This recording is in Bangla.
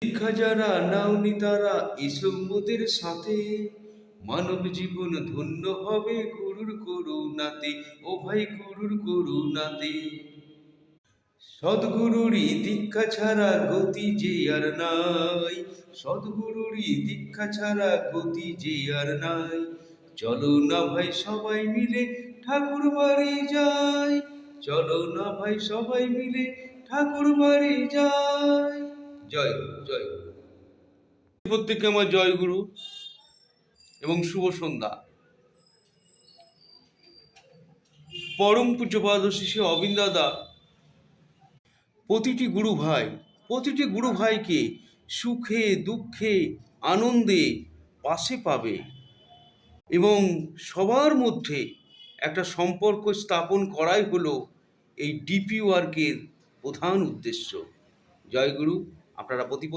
দীক্ষা যারা নাওনি তারা এসো মোদের সাথে, মানব জীবন ধন্য হবে গুরুর করুণাতে, ও ভাই গুরুর করুণাতে। সদ্গুরুরই দীক্ষা ছাড়া গতি যে আর নাই, সদ্গুরুরই দীক্ষা ছাড়া গতি যে আর নাই। চলো না ভাই সবাই মিলে ঠাকুর বাড়ি যাই, চলো না ভাই সবাই মিলে ঠাকুর বাড়ি যাই। জয় গুরু, জয় গুরু। প্রত্যেককে আমার জয় গুরু এবং শুভ সন্ধ্যা। পরম পূজ্যপাদ শ্রী অবিন্দ দাদা প্রতিটি গুরু ভাইকে সুখে দুঃখে আনন্দে পাশে পাবে এবং সবার মধ্যে একটা সম্পর্ক স্থাপন করাই হলো এই ডিপি ওয়ার্কের প্রধান উদ্দেশ্য। জয় গুরু। আপনারা প্রত্যেক